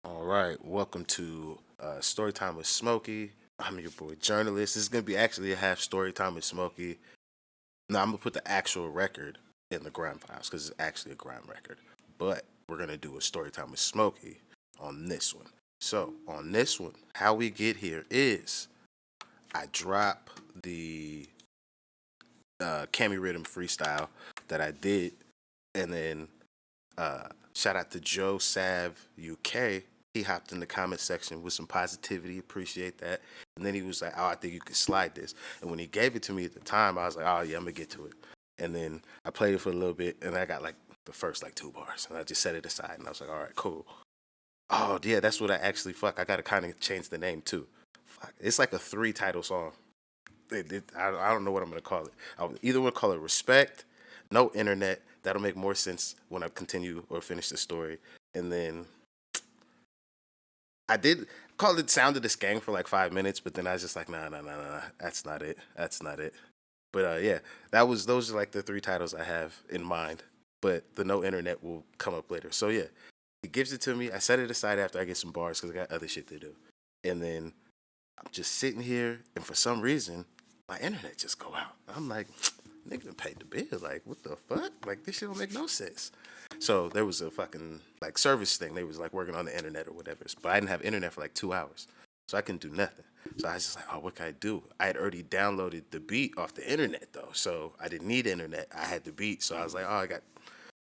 All right, welcome to Storytime with Smokey. I'm your boy Jurnalist. This is gonna be actually a half Storytime with Smokey. Now I'm gonna put the actual record in the grime files because it's actually a grime record. But we're gonna do a Storytime with Smokey on this one. So on this one, how we get here is I drop the Cammy Rhythm freestyle that I did, and then shout out to JoeSavUk. He hopped in the comment section with some positivity. Appreciate that. And then he was like, "Oh, I think you could slide this." And when he gave it to me at the time, I was like, "Oh yeah, I'm gonna get to it." And then I played it for a little bit, and I got like the first like 2 bars, and I just set it aside, and I was like, "All right, cool." Oh yeah, that's what I actually fuck. I gotta kind of change the name too. Fuck, it's like a three title song. I don't know what I'm gonna call it. I either want to call it Respect, No Internet. That'll make more sense when I continue or finish the story. And then I did call it Sound of the Gang for like 5 minutes, but then I was just like, nah. That's not it. That's not it. But yeah, those are like the three titles I have in mind. But the No Internet will come up later. So yeah, he gives it to me. I set it aside after I get some bars because I got other shit to do. And then I'm just sitting here, and for some reason, my internet just go out. I'm like, nigga done paid the bill. Like, what the fuck? Like, this shit don't make no sense. So there was a fucking like service thing. They was like working on the internet or whatever. But I didn't have internet for like 2 hours, so I couldn't do nothing. So I was just like, oh, what can I do? I had already downloaded the beat off the internet though, so I didn't need internet. I had the beat, so I was like, oh, I got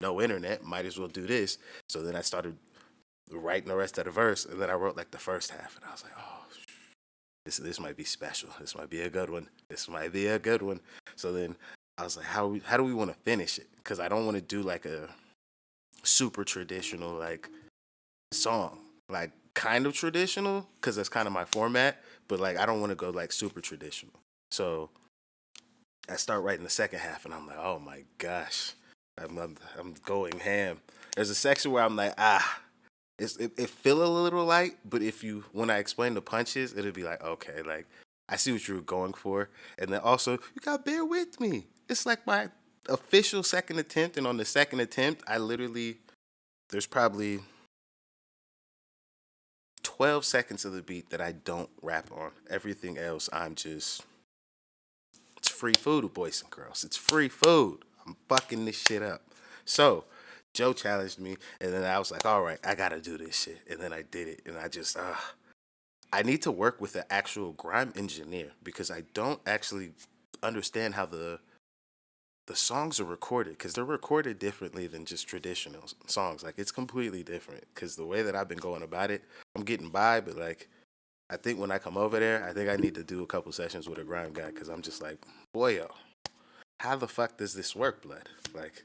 no internet. Might as well do this. So then I started writing the rest of the verse, and then I wrote like the first half, and I was like, oh, this might be special. This might be a good one. This might be a good one. So then I was like, how do we want to finish it? Because I don't want to do like a super traditional like song, like kind of traditional, because that's kind of my format. But like I don't want to go like super traditional. So I start writing the second half, and I'm like, oh my gosh, I'm going ham. There's a section where I'm like, it feel a little light, but if you when I explain the punches, it'll be like, okay, like I see what you were going for. And then also you gotta bear with me. It's like my official second attempt, and on the second attempt, I literally there's probably 12 seconds of the beat that I don't rap on. Everything else I'm just it's free food, boys and girls. It's free food. I'm fucking this shit up. So Joe challenged me, and then I was like, all right, I gotta do this shit. And then I did it, and I just I need to work with an actual grime engineer because I don't actually understand how the songs are recorded because they're recorded differently than just traditional songs. Like it's completely different because the way that I've been going about it, I'm getting by, but like I think when I come over there, I think I need to do a couple sessions with a grime guy because I'm just like, boy, yo, how the fuck does this work, blood? Like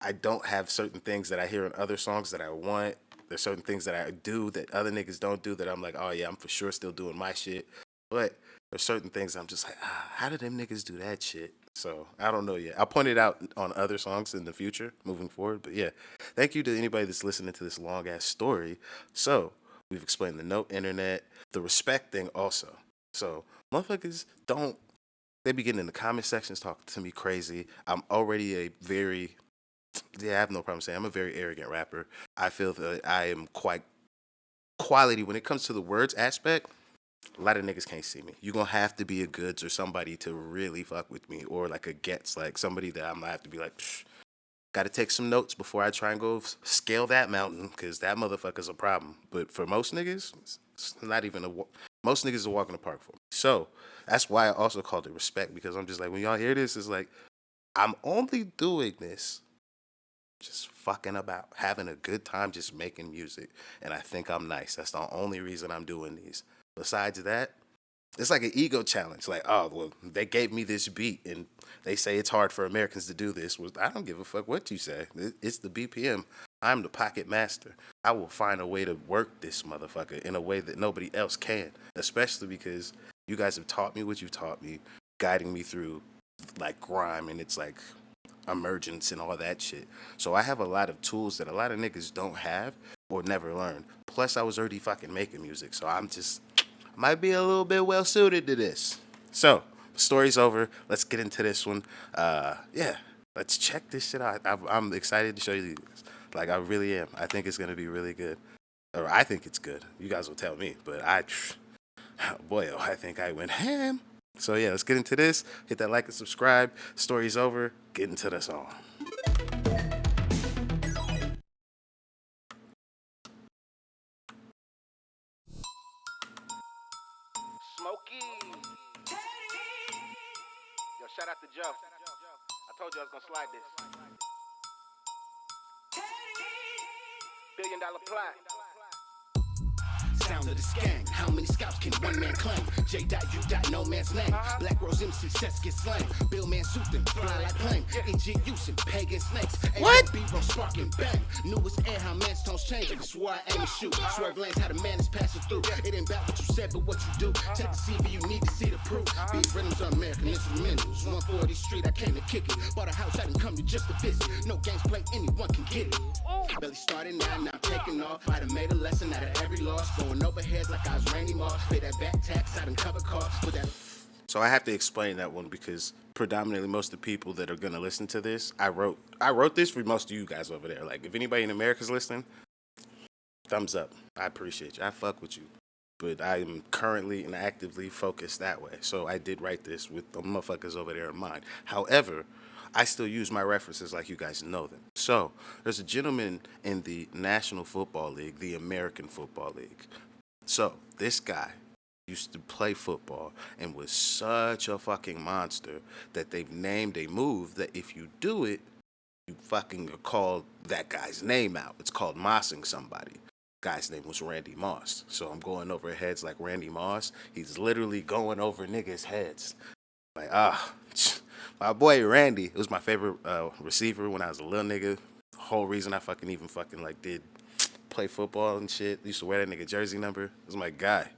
I don't have certain things that I hear in other songs that I want. There's certain things that I do that other niggas don't do that I'm like, oh yeah, I'm for sure still doing my shit. But there's certain things I'm just like, how did them niggas do that shit? So I don't know yet. I'll point it out on other songs in the future, moving forward. But yeah, thank you to anybody that's listening to this long ass story. So we've explained the no internet, the respect thing also. So motherfuckers don't they be getting in the comment sections talking to me crazy. I'm already a very yeah, I have no problem saying I'm a very arrogant rapper. I feel that I am quite quality when it comes to the words aspect. A lot of niggas can't see me. You gonna have to be a goods or somebody to really fuck with me, or like a gets like somebody that I'm gonna have to be like, got to take some notes before I try and go scale that mountain because that motherfucker's a problem. But for most niggas, it's not even most niggas are walking the park for me. So that's why I also called it respect because I'm just like when y'all hear this, it's like I'm only doing this just fucking about, having a good time, just making music. And I think I'm nice. That's the only reason I'm doing these. Besides that, it's like an ego challenge. Like, oh, well, they gave me this beat and they say it's hard for Americans to do this. Well, I don't give a fuck what you say. It's the BPM. I'm the pocket master. I will find a way to work this motherfucker in a way that nobody else can, especially because you guys have taught me what you've taught me, guiding me through like grime and it's like emergence and all that shit. So I have a lot of tools that a lot of niggas don't have or never learned. Plus, I was already fucking making music, so I'm just might be a little bit well suited to this. So, story's over. Let's get into this one. Yeah, let's check this shit out. I'm excited to show you this. Like I really am. I think it's gonna be really good. Or I think it's good. You guys will tell me. But boy, oh, I think I went ham. So yeah, let's get into this. Hit that like and subscribe. Story's over. Get into the song. Smokey. Yo, shout out to Joe. I told you I was gonna slide this. $1 billion plot. Sound of the gang. How many scouts can one man claim? J. U. No man's name. Black Rose MC sets get slain. Bill Man suit them, fly like plane. NG using pagan snakes. What? B-roll sparking bang. Newest air, how man's tones change. If it's where I aim and shoot. Swerve lanes, how the man is passing through. It ain't about what you said, but what you do. Check the CV, you need to see the proof. These rhythms are American instrumentals. 140 Street, I came to kick it. Bought a house, I didn't come to just to visit. No games play, anyone can get it. Belly started now I'm taking off. I done made a lesson out of every loss. Going overheads like I was Randy Moss. Pay that back tax, I done cover costs. With that. So I have to explain that one because predominantly most of the people that are gonna listen to this, I wrote this for most of you guys over there. Like if anybody in America's listening, thumbs up. I appreciate you. I fuck with you. But I am currently and actively focused that way. So I did write this with the motherfuckers over there in mind. However, I still use my references like you guys know them. So there's a gentleman in the National Football League, the American Football League. So this guy used to play football and was such a fucking monster that they've named a move that if you do it, you fucking call that guy's name out. It's called mossing somebody. Guy's name was Randy Moss. So I'm going over heads like Randy Moss. He's literally going over niggas' heads. Like, my boy Randy, it was my favorite receiver when I was a little nigga. The whole reason I even like did play football and shit. Used to wear that nigga jersey number. This is my guy.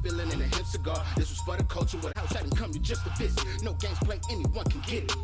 Feeling in a hip cigar. This was for the culture. What house I didn't come to just to visit. No games play, anyone can get it.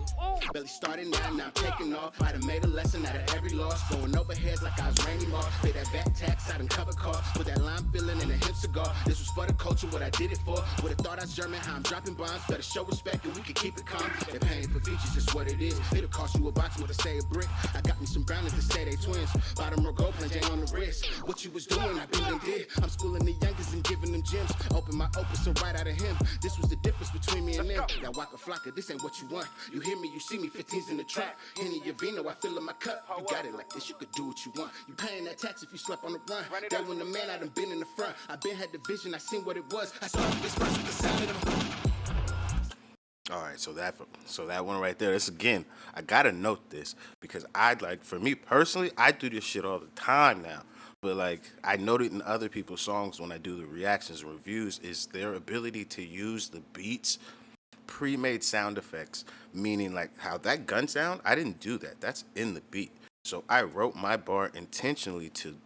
Belly started now I'm taking off. I done made a lesson out of every loss. Going overheads like I was Randy Moss. Pay that back tax, I done cover costs. With that lime feeling in a hip cigar. This was for the culture, what I did it for. Would've thought I was German, how I'm dropping bombs. Better show respect and we can keep it calm. They're paying for features, it's what it is. It'll cost you a box with a say a brick. I got me some brownies to say they twins. Bottom row gold plane on the wrist. What you was doing, I been and did. I'm schooling the youngest and giving them gems. Open my opus and right out of him. This was the difference between me and them. Now Waka Flocka, this ain't what you want. You hear me, you see me, 15's in the trap. Henny your vino, I fill in my cup. You got it like this, you could do what you want. You paying that tax if you slept on the run. That when the man, I done been in the front. I been had the vision, I seen what it was. I saw this verse with the sound of them. All right, so that one right there. This again, I gotta note this because for me personally, I do this shit all the time now. But like I noted in other people's songs when I do the reactions and reviews is their ability to use the beats, pre-made sound effects, meaning like how that gun sound, I didn't do that. That's in the beat. So I wrote my bar intentionally to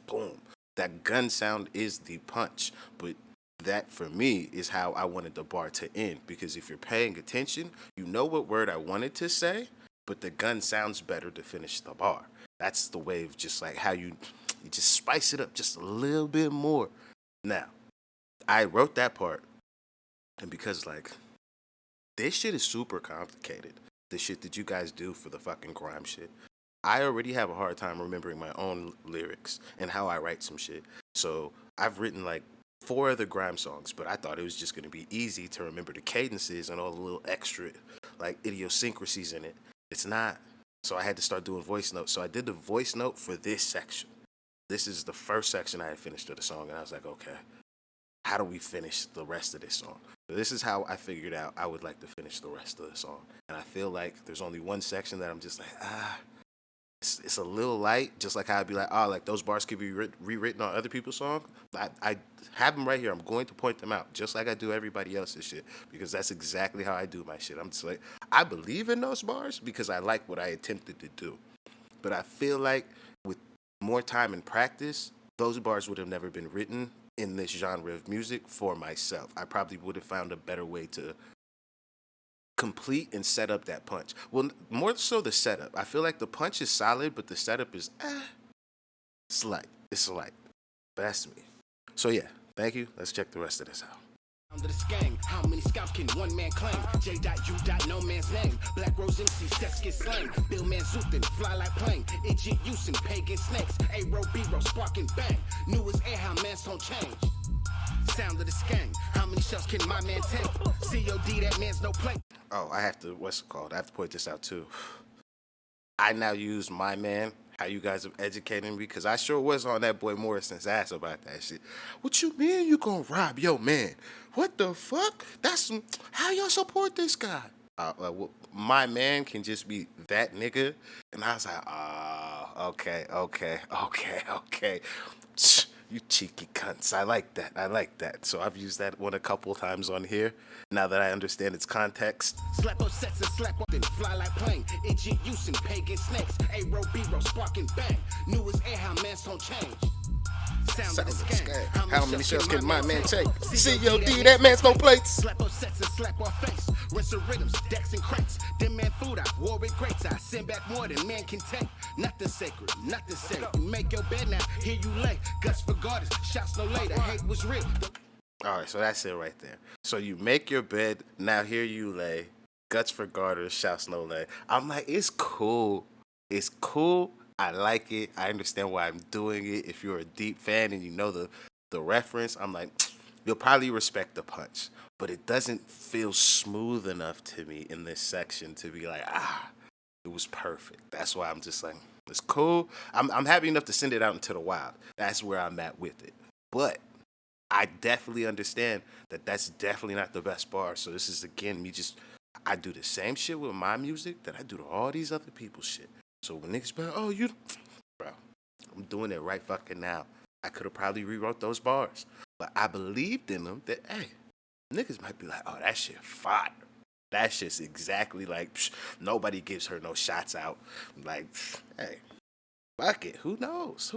boom. That gun sound is the punch, but that for me is how I wanted the bar to end because if you're paying attention, you know what word I wanted to say, but the gun sounds better to finish the bar. That's the way of just like how you just spice it up just a little bit more. Now, I wrote that part, and because like this shit is super complicated, the shit that you guys do for the fucking grime shit, I already have a hard time remembering my own lyrics and how I write some shit. So I've written like 4 other grime songs, but I thought it was just gonna be easy to remember the cadences and all the little extra like idiosyncrasies in it. It's not. So I had to start doing voice notes. So I did the voice note for this section. This is the first section I had finished of the song, and I was like, okay, how do we finish the rest of this song? So this is how I figured out I would like to finish the rest of the song. And I feel like there's only one section that I'm just like, it's a little light, just like how I'd be like, like those bars could be rewritten on other people's songs. I have them right here. I'm going to point them out, just like I do everybody else's shit, because that's exactly how I do my shit. I'm just like, I believe in those bars because I like what I attempted to do. But I feel like with more time and practice, those bars would have never been written in this genre of music for myself. I probably would have found a better way to complete and set up that punch. Well, more so the setup. I feel like the punch is solid, but the setup is slight. It's slight. But that's me. So yeah, thank you. Let's check the rest of this out. Under the gang, how many scouts can one man claim? J. U. No man's name. Black Rose MC, sex get slain. Bill Manzuthin, fly like plane. Idiot using pagan snakes. A-row, B-row, spark and bang. New as air, how mans don't change. Sound of the gang, how many shells can my man take? COD, that man's no play. Oh, I have to, what's it called? I have to point this out too. I now use my man, how you guys have educated me, because I sure was on that boy Morrison's ass about that shit. What you mean you gonna rob your man? What the fuck? How y'all support this guy? Well, my man can just be that nigga. And I was like, okay. You cheeky cunts. I like that. So I've used that one a couple times on here, now that I understand its context. Slap up sets and slap up, then fly like plane. Idiot using pagan snakes. A-row, B-row, spark and bang. New as air, how mans don't change. Sound of the gang. How many shells can my man take? COD, that man's no plates. Slap up sets and slap our face. Rinse the rhythms, decks and crates. Them man food out, war with greats. I send back more than man can take. Nothing sacred, nothing safe. You make your bed now, here you lay. Guts for garters, shots no later. Hate was real. All right, so that's it right there. So you make your bed, now here you lay. Guts for garters, shouts no lay. I'm like, it's cool. It's cool. I like it. I understand why I'm doing it. If you're a deep fan and you know the reference, I'm like, you'll probably respect the punch. But it doesn't feel smooth enough to me in this section to be like, it was perfect. That's why I'm just like, it's cool. I'm happy enough to send it out into the wild. That's where I'm at with it. But I definitely understand that that's definitely not the best bar. So this is, again, I do the same shit with my music that I do to all these other people's shit. So when niggas be like, bro, I'm doing it right fucking now. I could have probably rewrote those bars. But I believed in them that, hey, niggas might be like, oh, that shit fire. That shit's exactly like, nobody gives her no shots out. Like, hey, fuck it. Who knows?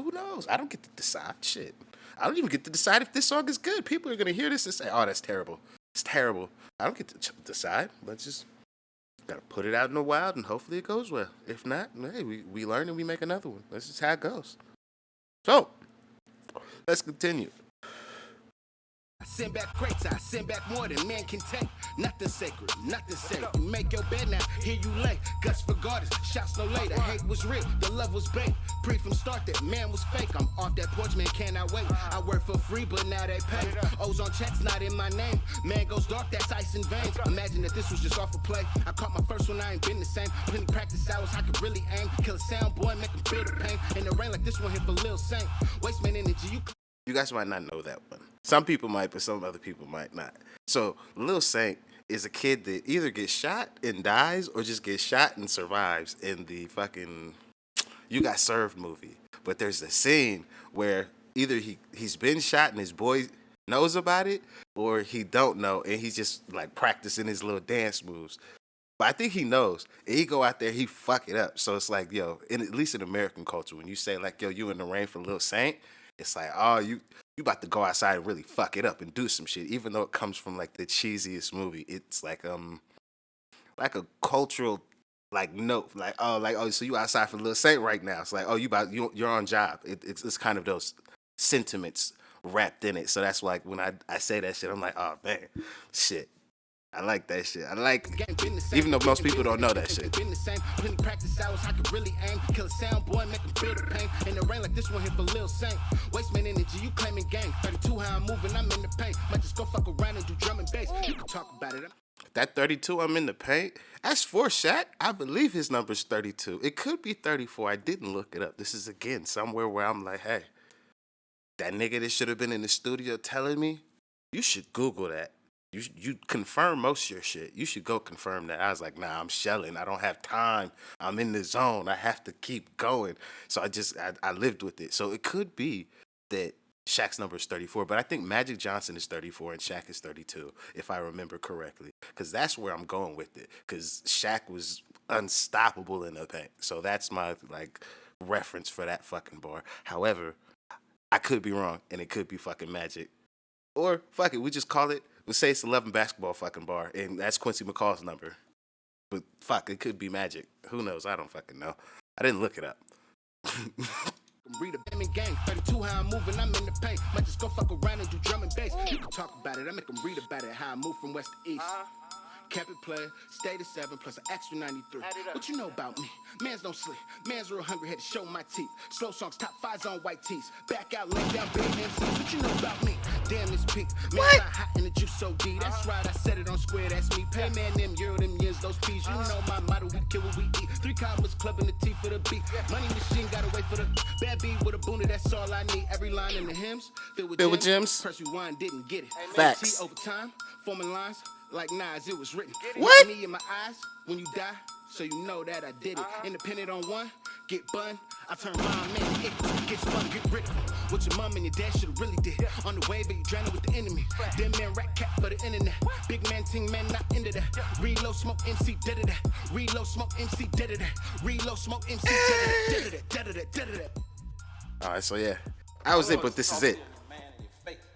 I don't get to decide shit. I don't even get to decide if this song is good. People are going to hear this and say, oh, that's terrible. It's terrible. I don't get to decide. Let's just gotta put it out in the wild and hopefully it goes well. If not, hey, we learn and we make another one. That's just how it goes. So, let's continue. I send back crates, I send back more than man can take. Nothing sacred, nothing safe. You make your bed now, here you lay. Guts for garters, shots no later. Hate was real, the love was bait. Pre from start that man was fake. I'm off that porch, man, cannot wait. I work for free, but now they pay. O's on checks, not in my name. Man goes dark, that's ice in veins. Imagine that this was just off a play. I caught my first one, I ain't been the same. Plenty practice hours, I could really aim. Kill a sound boy, make him feel the pain. In the rain like this one hit for Lil Saint. Waste man energy, You guys might not know that one. Some people might, but some other people might not. So Lil Saint is a kid that either gets shot and dies or just gets shot and survives in the fucking You Got Served movie. But there's a scene where either he's been shot and his boy knows about it, or he don't know and he's just like practicing his little dance moves. But I think he knows. And he go out there, he fuck it up. So it's like, yo, at least in American culture, when you say like, yo, you in the rain for Lil Saint, it's like, oh, you about to go outside and really fuck it up and do some shit. Even though it comes from like the cheesiest movie, it's like a cultural like note, like oh, so you outside for Lil Saint right now. It's like, oh, you're on job. It's kind of those sentiments wrapped in it. So that's like when I say that shit, I'm like, oh man, shit. I like that shit. I like it. Even though most people don't know that shit. Plenty practice hours, I could really aim. Kill a sound boy, make him feel the pain. In the rain like this one hit for Lil Saint. Waste man energy, you claiming gang. 32 how I'm moving, I'm in the paint. Might just go fuck around and do drum and bass. You can talk about it. That 32, I'm in the paint. As for Shaq, I believe his number's 32. It could be 34. I didn't look it up. This is again somewhere where I'm like, hey, that nigga that should have been in the studio telling me, you should Google that. You confirm most of your shit. You should go confirm that. I was like, nah, I'm shelling. I don't have time. I'm in the zone. I have to keep going. So I lived with it. So it could be that Shaq's number is 34, but I think Magic Johnson is 34 and Shaq is 32, if I remember correctly. Because that's where I'm going with it. Because Shaq was unstoppable in the paint. So that's my like reference for that fucking bar. However, I could be wrong, and it could be fucking Magic. Or, fuck it, we just call it, let's say it's 11 basketball fucking bar, and that's Quincy McCall's number. But, fuck, it could be Magic. Who knows? I don't fucking know. I didn't look it up. Read a Batman gang, 32 how I'm moving, I'm in the paint. Might just go fuck around and do drum and bass. You can talk about it, I make them read about it, how I move from west to east. Kept it play, stayed at 7 plus an extra 93. What you know about me? Mans don't sleep, mans real hungry, had to show my teeth. Slow songs, top 5s on white tees. Back out, lay down, big MCs. What you know about me? Damn, this peak. Man's not hot and the juice so deep. That's right, I said it on square, that's me. Pay man, them euro, them years, those peas. You know my motto, we kill what we eat. 3 commas, clubbing the teeth for the beat. Money machine, gotta wait for the bad beat with a booner, that's all I need. Every line in the hymns, filled with gems. Percy One didn't get it. Facts. Over time, forming lines. Like Nas, it was written. What? Me in my eyes when you die, so you know that I did it. Independent on one, get bun. I turn mom man equal, get spun, get rid of them. What your mom and your dad should've really did. On the way, but you drowning with the enemy. Dead man, rat cat for the internet. Big man, ting man, not into that. Reload, smoke, MC, dead of that. Reload, smoke, MC, dead of that. Reload, smoke, MC, dead of that, dead of that, dead of that. All right, so yeah, I was it, but this is it.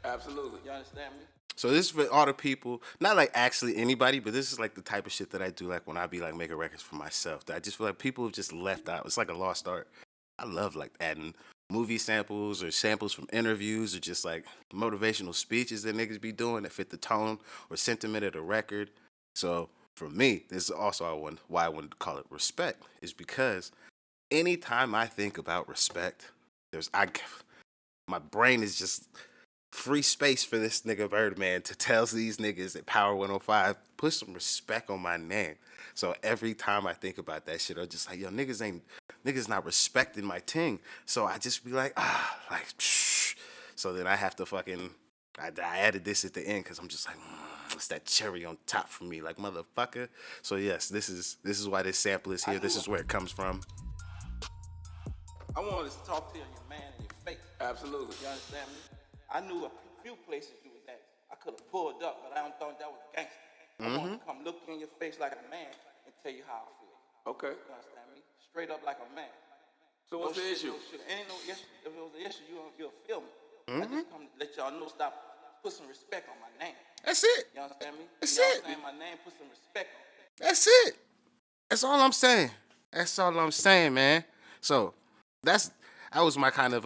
Absolutely. You understand me? So this is for all the people, not like actually anybody, but this is like the type of shit that I do like when I be like making records for myself. That I just feel like people have just left out. It's like a lost art. I love like adding movie samples or samples from interviews or just like motivational speeches that niggas be doing that fit the tone or sentiment of the record. So for me, this is also why I wanted to call it respect, is because anytime I think about respect, my brain is just free space for this nigga Birdman to tell these niggas at Power 105, put some respect on my name. So every time I think about that shit, I'm just like, yo, niggas not respecting my ting. So I just be like, shh. So then I have to I added this at the end because I'm just like, it's that cherry on top for me, like motherfucker. So yes, this is why this sample is here. This is where it comes from. I wanted to talk to you, your man, in your face. Absolutely. You understand me? I knew a few places you was at. I could have pulled up, but I don't think that was gangster. I wanted to come look you in your face like a man and tell you how I feel. Okay. You understand me? Straight up like a man. So what's the issue? Ain't no issue. If it was an issue, you'll feel me. I just come to let y'all know, put some respect on my name. That's it. You understand me? That's you it. understand my name, put some respect on it. That's it. That's all I'm saying. That's all I'm saying, man. So that was my kind of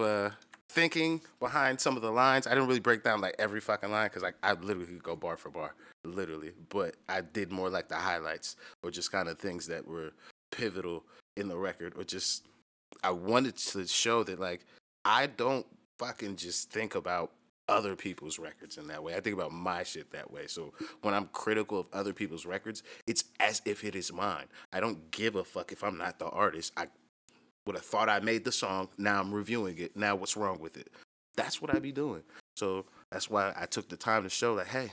thinking behind some of the lines. I didn't really break down like every fucking line because I literally could go bar for bar, literally. But I did more like the highlights or just kind of things that were pivotal in the record, or just I wanted to show that like I don't fucking just think about other people's records in that way. I think about my shit that way. So when I'm critical of other people's records, it's as if it is mine. I don't give a fuck if I'm not the artist. I would have thought I made the song. Now I'm reviewing it. Now what's wrong with it? That's what I be doing. So that's why I took the time to show like, hey,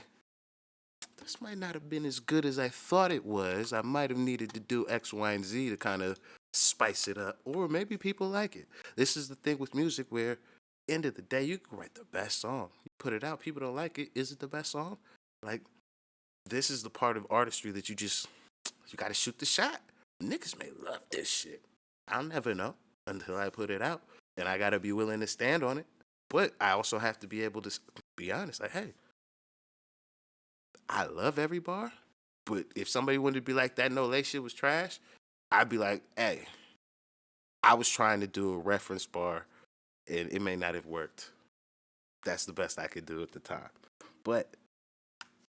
this might not have been as good as I thought it was. I might have needed to do X, Y, and Z to kind of spice it up. Or maybe people like it. This is the thing with music where end of the day, you can write the best song. You put it out, people don't like it. Is it the best song? Like, this is the part of artistry that you got to shoot the shot. Niggas may love this shit. I'll never know until I put it out. And I got to be willing to stand on it. But I also have to be able to be honest. Like, hey, I love every bar. But if somebody wanted to be like, that No Lay shit was trash, I'd be like, hey, I was trying to do a reference bar and it may not have worked. That's the best I could do at the time. But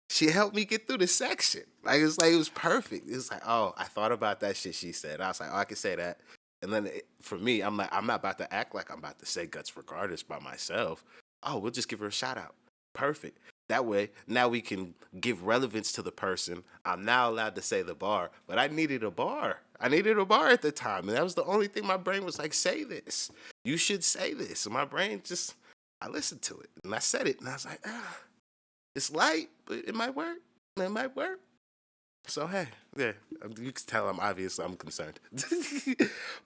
she helped me get through the section. Like, it was perfect. It was like, oh, I thought about that shit she said. I was like, oh, I can say that. And then for me, I'm like, I'm not about to act like I'm about to say Guts Regardless by myself. Oh, we'll just give her a shout out. Perfect. That way, now we can give relevance to the person. I'm now allowed to say the bar, but I needed a bar. I needed a bar at the time, and that was the only thing my brain was like, say this. You should say this. And my brain I listened to it, and I said it, and I was like, it's light, but it might work. It might work. So, hey, yeah, you can tell I'm concerned.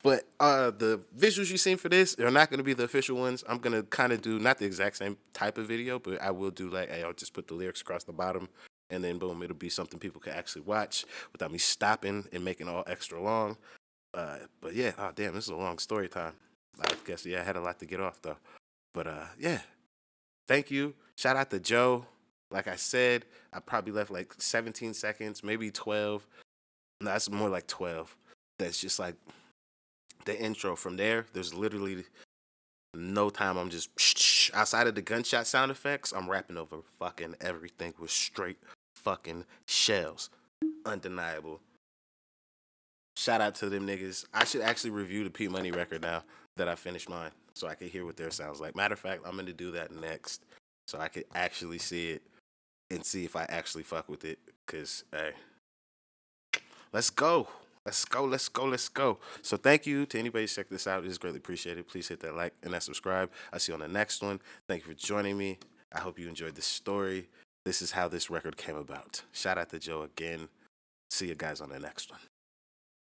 But the visuals you seen for this are not going to be the official ones. I'm going to kind of do not the exact same type of video, but I will do like, hey, I'll just put the lyrics across the bottom, and then boom, it'll be something people can actually watch without me stopping and making all extra long. But yeah, oh damn, this is a long story time. I guess, yeah, I had a lot to get off though. But yeah, thank you. Shout out to Joe. Like I said, I probably left like 17 seconds, maybe 12. No, that's more like 12. That's just like the intro. From there, there's literally No time I'm just outside of the gunshot sound effects, I'm rapping over fucking everything with straight fucking shells. Undeniable. Shout out to them niggas. I should actually review the P Money record now that I finished mine so I can hear what theirs sounds like. Matter of fact, I'm gonna do that next so I could actually see it and see if I actually fuck with it. Cause hey, let's go. Let's go, let's go, let's go. So thank you to anybody who checked this out. It is greatly appreciated. Please hit that like and that subscribe. I'll see you on the next one. Thank you for joining me. I hope you enjoyed this story. This is how this record came about. Shout out to Joe again. See you guys on the next one.